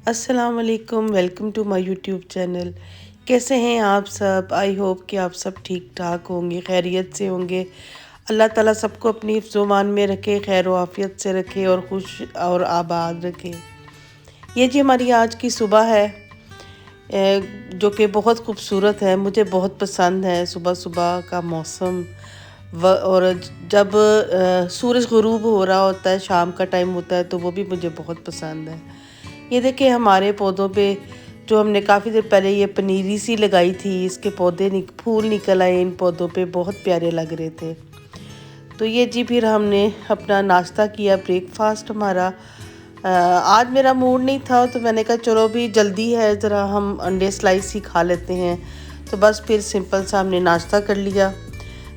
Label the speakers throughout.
Speaker 1: अस्सलाम वालेकुम, welcome to my YouTube channel. कैसे हैं आप सब? आई होप कि आप सब ठीक ठाक होंगे, खैरियत से होंगे। अल्लाह ताला सबको अपनी हिफ्ज़-ओ-मान में रखे, खैर आफियत से रखे और खुश और आबाद रखे। ये जी हमारी आज की सुबह है, जो कि बहुत खूबसूरत है, मुझे बहुत पसंद है। सुबह सुबह का मौसम और जब सूरज गुरूब हो रहा होता है, शाम का टाइम होता है, तो वो भी मुझे बहुत पसंद है। ये देखिए हमारे पौधों पे जो हमने काफ़ी देर पहले ये पनीरी सी लगाई थी, इसके फूल निकल आए। इन पौधों पे बहुत प्यारे लग रहे थे। तो ये जी फिर हमने अपना नाश्ता किया, ब्रेकफास्ट हमारा। आज मेरा मूड नहीं था, तो मैंने कहा चलो भी जल्दी है, ज़रा हम अंडे स्लाइस ही खा लेते हैं। तो बस फिर सिंपल सा हमने नाश्ता कर लिया,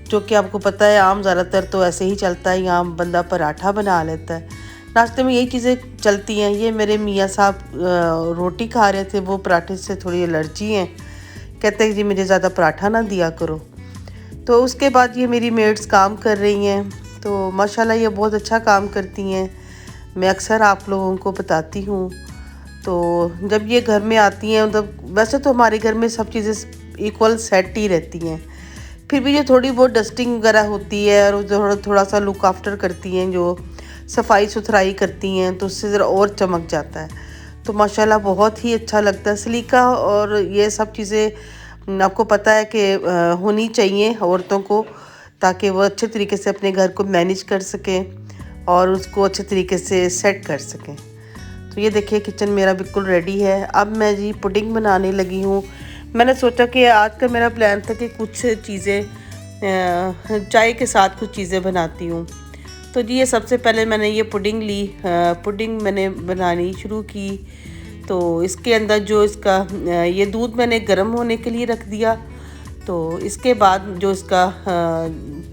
Speaker 1: जो कि आपको पता है आम ज़्यादातर तो ऐसे ही चलता है, यहाँ बंदा पराठा बना लेता है। नाश्ते में यही चीज़ें चलती हैं। ये मेरे मियाँ साहब रोटी खा रहे थे, वो पराठे से थोड़ी एलर्जी हैं, कहते हैं जी मुझे ज़्यादा पराठा ना दिया करो। तो उसके बाद ये मेरी मेड्स काम कर रही हैं, तो माशाल्लाह ये बहुत अच्छा काम करती हैं। मैं अक्सर आप लोगों को बताती हूँ। तो जब ये घर में आती हैं, मतलब वैसे तो हमारे घर में सब चीज़ें इक्वल सेट ही रहती हैं, फिर भी जो थोड़ी बहुत डस्टिंग वगैरह होती है और थोड़ा सा लुक आफ्टर करती हैं, जो सफाई सुथराई करती हैं, तो उससे ज़रा और चमक जाता है। तो माशाल्लाह बहुत ही अच्छा लगता है। सलीका और ये सब चीज़ें आपको पता है कि होनी चाहिए औरतों को, ताकि वो अच्छे तरीके से अपने घर को मैनेज कर सकें और उसको अच्छे तरीके से सेट कर सकें। तो ये देखिए किचन मेरा बिल्कुल रेडी है। अब मैं जी पुडिंग बनाने लगी हूँ। मैंने सोचा कि आज का मेरा प्लान था कि कुछ चीज़ें चाय के साथ कुछ चीज़ें बनाती हूँ। तो जी ये सबसे पहले मैंने ये पुडिंग ली, पुडिंग मैंने बनानी शुरू की। तो इसके अंदर जो इसका ये दूध मैंने गर्म होने के लिए रख दिया। तो इसके बाद जो इसका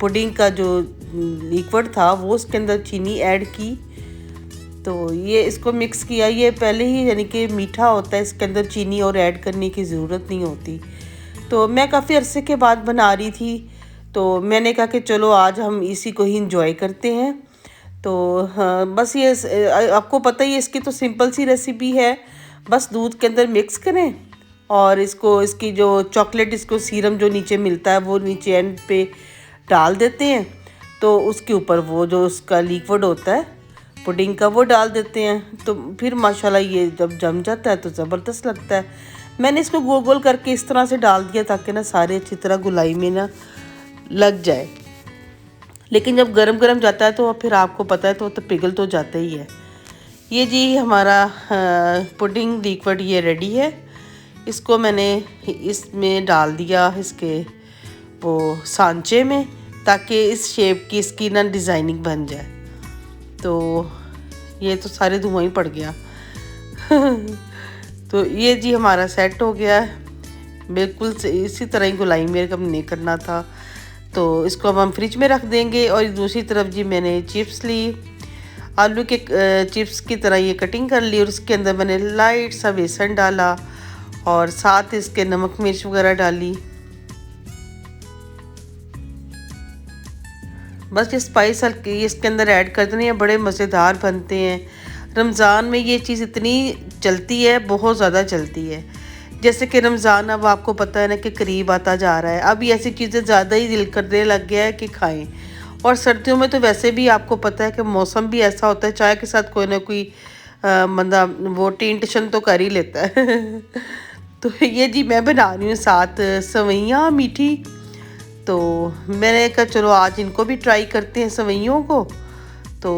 Speaker 1: पुडिंग का जो लिक्विड था वो उसके अंदर चीनी ऐड की। तो ये इसको मिक्स किया। ये पहले ही यानी कि मीठा होता है, इसके अंदर चीनी और ऐड करने की ज़रूरत नहीं होती। तो मैं काफ़ी अरसे के बाद बना रही थी, तो मैंने कहा कि चलो आज हम इसी को ही इंजॉय करते हैं। तो हाँ, बस ये आपको पता ही है, इसकी तो सिंपल सी रेसिपी है। बस दूध के अंदर मिक्स करें और इसको इसकी जो चॉकलेट इसको सीरम जो नीचे मिलता है वो नीचे एंड पे डाल देते हैं। तो उसके ऊपर वो जो उसका लिक्विड होता है पुडिंग का वो डाल देते हैं। तो फिर माशाल्लाह ये जब जम जाता है तो ज़बरदस्त लगता है। मैंने इसको गोल गोल करके इस तरह से डाल दिया ताकि ना सारे अच्छी तरह गुलाई में ना लग जाए। लेकिन जब गरम गरम जाता है तो फिर आपको पता है तो पिघल तो जाता ही है। ये जी हमारा पुडिंग लिक्विड ये रेडी है। इसको मैंने इसमें डाल दिया, इसके वो सांचे में, ताकि इस शेप की इसकी ना डिज़ाइनिंग बन जाए। तो ये तो सारे धुआं ही पड़ गया। तो ये जी हमारा सेट हो गया है बिल्कुल इसी तरह ही गुलाई मेरे को नहीं करना था। तो इसको अब हम फ्रिज में रख देंगे। और दूसरी तरफ जी मैंने चिप्स ली, आलू के चिप्स की तरह ये कटिंग कर ली, और उसके अंदर मैंने लाइट सा बेसन डाला और साथ इसके नमक मिर्च वगैरह डाली। बस ये स्पाइस हल्की इसके अंदर ऐड कर देनी है, बड़े मज़ेदार बनते हैं। रमज़ान में ये चीज़ इतनी चलती है, बहुत ज़्यादा चलती है। जैसे कि रमज़ान अब आपको पता है ना कि करीब आता जा रहा है, अब ये ऐसी चीज़ें ज़्यादा ही दिल करने लग गया है कि खाएं। और सर्दियों में तो वैसे भी आपको पता है कि मौसम भी ऐसा होता है, चाय के साथ कोई ना कोई बंदा वो टेंशन तो कर ही लेता है। तो ये जी मैं बना रही हूँ साथ सवैयाँ मीठी। तो मैंने कहा चलो आज इनको भी ट्राई करते हैं सवैयों को। तो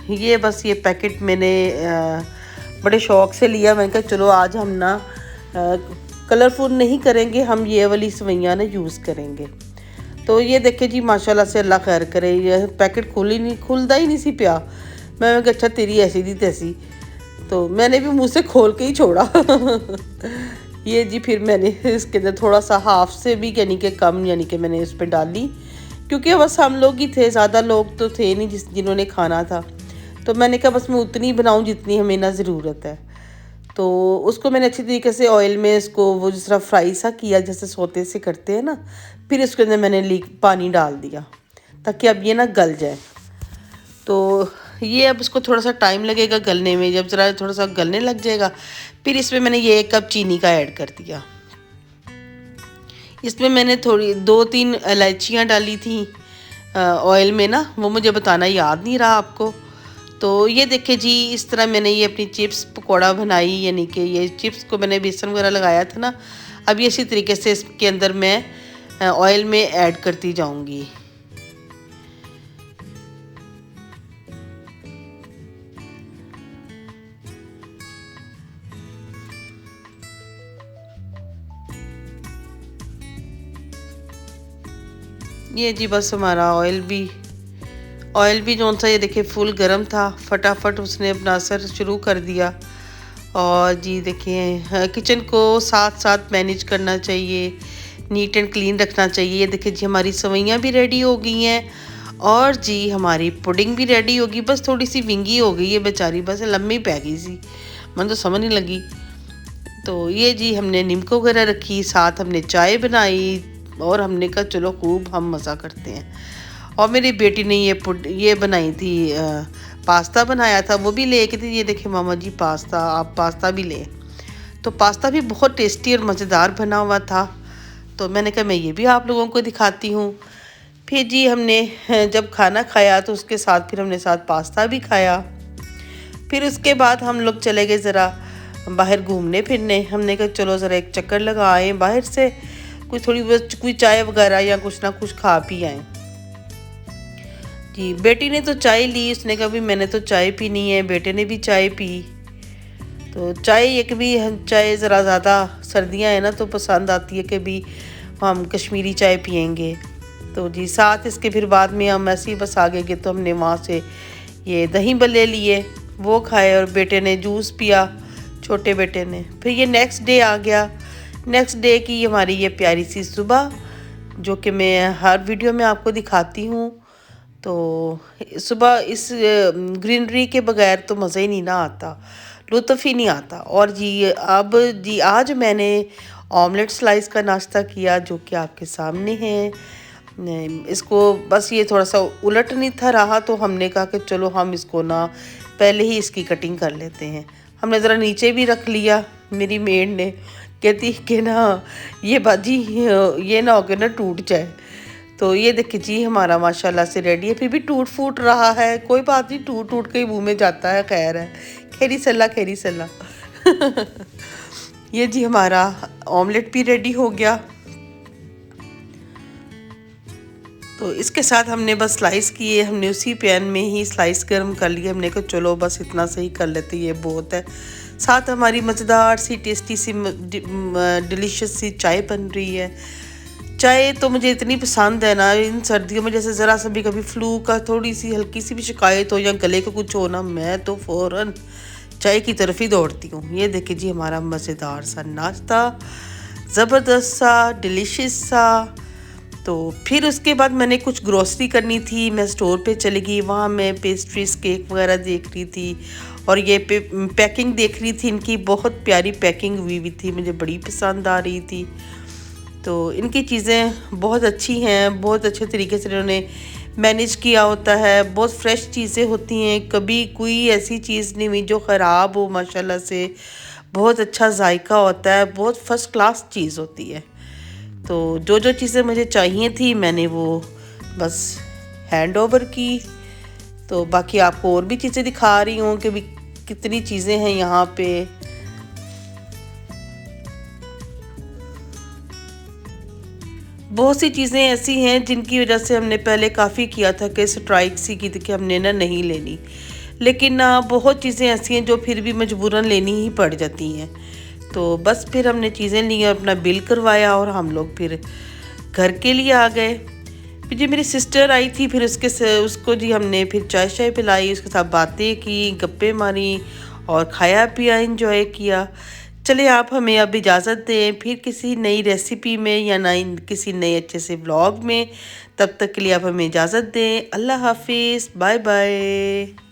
Speaker 1: ये बस ये पैकेट मैंने बड़े शौक़ से लिया। मैंने कहा चलो आज हम ना कलरफुल नहीं करेंगे, हम ये वाली सवैयाँ ना यूज़ करेंगे। तो ये देखिए जी माशाल्लाह से अल्लाह खैर करे, ये पैकेट खुलदा ही नहीं सी पिया। मैं कहा अच्छा तेरी ऐसी दी तैसी, तो मैंने भी मुँह से खोल के ही छोड़ा। ये जी फिर मैंने इसके अंदर थोड़ा सा हाफ से भी यानी कि कम यानी कि मैंने इस पर डाली, क्योंकि बस हम लोग ही थे, ज़्यादा लोग तो थे नहीं जिन्होंने खाना था। तो मैंने कहा बस मैं उतनी बनाऊं जितनी हमें ना ज़रूरत है। तो उसको मैंने अच्छी तरीके से ऑयल में इसको वो जिस तरह फ्राई सा किया, जैसे सोते से करते हैं ना। फिर इसके अंदर मैंने पानी डाल दिया ताकि अब ये ना गल जाए। तो ये अब इसको थोड़ा सा टाइम लगेगा गलने में। जब ज़रा थोड़ा सा गलने लग जाएगा फिर इसमें मैंने ये 1 कप चीनी का ऐड कर दिया। इसमें मैंने थोड़ी 2-3 इलायचियाँ डाली थी ऑयल में ना, वो मुझे बताना याद नहीं रहा आपको। तो ये देखिए जी, इस तरह मैंने ये अपनी चिप्स पकौड़ा बनाई, यानी कि ये चिप्स को मैंने बेसन वगैरह लगाया था ना, अब ये इसी तरीके से इसके अंदर मैं ऑयल में ऐड करती जाऊंगी। ये जी बस हमारा ऑयल भी जो सा ये देखिए फुल गर्म था, फटाफट उसने अपना असर शुरू कर दिया। और जी देखिए किचन को साथ साथ मैनेज करना चाहिए, नीट एंड क्लीन रखना चाहिए। ये देखिए जी हमारी सवैयाँ भी रेडी हो गई हैं और जी हमारी पुडिंग भी रेडी होगी। बस थोड़ी सी विंगी हो गई है बेचारी, बस लम्बी पै गई सी, मन तो समझ नहीं लगी। तो ये जी हमने नीमको वगैरह रखी, साथ हमने चाय बनाई और हमने कहा चलो खूब हम मज़ा करते हैं। और मेरी बेटी ने ये बनाई थी, पास्ता बनाया था, वो भी लेके थी। ये देखिए मामा जी पास्ता, आप पास्ता भी लें। तो पास्ता भी बहुत टेस्टी और मज़ेदार बना हुआ था, तो मैंने कहा मैं ये भी आप लोगों को दिखाती हूँ। फिर जी हमने जब खाना खाया तो उसके साथ फिर हमने साथ पास्ता भी खाया। फिर उसके बाद हम लोग चले गए ज़रा बाहर घूमने फिरने। हमने कहा चलो ज़रा एक चक्कर लगा आए बाहर से, कोई चाय वगैरह या कुछ ना कुछ खा पी आए। जी बेटी ने तो चाय ली, उसने कहा भी मैंने तो चाय पीनी है, बेटे ने भी चाय पी। तो चाय एक भी चाय ज़रा ज़्यादा सर्दियां है ना तो पसंद आती है कि भी हम कश्मीरी चाय पियेंगे। तो जी साथ इसके फिर बाद में हम ऐसे ही बस आगे गए तो हमने वहाँ से ये दही बल्ले लिए, वो खाए और बेटे ने जूस पिया, छोटे बेटे ने। फिर ये नेक्स्ट डे आ गया। नेक्स्ट डे की हमारी ये प्यारी सी सुबह, जो कि मैं हर वीडियो में आपको दिखाती हूँ। तो सुबह इस ग्रीनरी के बगैर तो मज़ा ही नहीं ना आता, लुत्फ़ ही नहीं आता। और जी आज मैंने ऑमलेट स्लाइस का नाश्ता किया, जो कि आपके सामने है। इसको बस ये थोड़ा सा उलट नहीं था रहा, तो हमने कहा कि चलो हम इसको ना पहले ही इसकी कटिंग कर लेते हैं। हमने ज़रा नीचे भी रख लिया। मेरी मेड ने कहती कि ना ये बाजी ये ना हो के ना टूट जाए। तो ये देखिए जी हमारा माशाल्लाह से रेडी है, फिर भी टूट फूट रहा है, कोई बात नहीं, टूट टूट के ही मुँह में जाता है, खैर है, खैरी सल्ला खैरी सल्ला। ये जी हमारा ऑमलेट भी रेडी हो गया। तो इसके साथ हमने बस स्लाइस किए, हमने उसी पैन में ही स्लाइस गर्म कर लिए। हमने कहा चलो बस इतना सही कर लेते, ये बहुत है। साथ हमारी मज़ेदार सी टेस्टी सी डिलीशियस सी चाय बन रही है। चाय तो मुझे इतनी पसंद है ना इन सर्दियों में, जैसे ज़रा सा भी कभी फ्लू का थोड़ी सी हल्की सी भी शिकायत हो या गले का कुछ हो ना, मैं तो फ़ौरन चाय की तरफ ही दौड़ती हूँ। ये देखिए जी हमारा मज़ेदार सा नाश्ता, ज़बरदस्त सा, डिलीशियस सा। तो फिर उसके बाद मैंने कुछ ग्रोसरी करनी थी, मैं स्टोर पे चली गई। वहाँ मैं पेस्ट्रीज केक वगैरह देख रही थी और ये पैकिंग देख रही थी। इनकी बहुत प्यारी पैकिंग हुई थी, मुझे बड़ी पसंद आ रही थी। तो इनकी चीज़ें बहुत अच्छी हैं, बहुत अच्छे तरीके से इन्होंने मैनेज किया होता है, बहुत फ्रेश चीज़ें होती हैं, कभी कोई ऐसी चीज़ नहीं हुई जो ख़राब हो। माशाल्लाह से बहुत अच्छा जायका होता है, बहुत फ़र्स्ट क्लास चीज़ होती है। तो जो जो चीज़ें मुझे चाहिए थी मैंने वो बस हैंड ओवर की। तो बाकी आपको और भी चीज़ें दिखा रही हूँ कि भी कितनी चीज़ें हैं यहाँ पे। बहुत सी चीज़ें ऐसी हैं जिनकी वजह से हमने पहले काफ़ी किया था कि स्ट्राइक सी की थी कि हमने ना नहीं लेनी, लेकिन ना बहुत चीज़ें ऐसी हैं जो फिर भी मजबूरन लेनी ही पड़ जाती हैं। तो बस फिर हमने चीज़ें ली और अपना बिल करवाया और हम लोग फिर घर के लिए आ गए। फिर जी मेरी सिस्टर आई थी, फिर उसको जी हमने फिर चाय शाय पिलाई, उसके साथ बातें की, गप्पे मारी और खाया पिया, इंजॉय किया। चलिए आप हमें अब इजाज़त दें फिर किसी नई रेसिपी में या नई किसी नए अच्छे से व्लॉग में। तब तक के लिए आप हमें इजाज़त दें। अल्लाह हाफिज़, बाय बाय।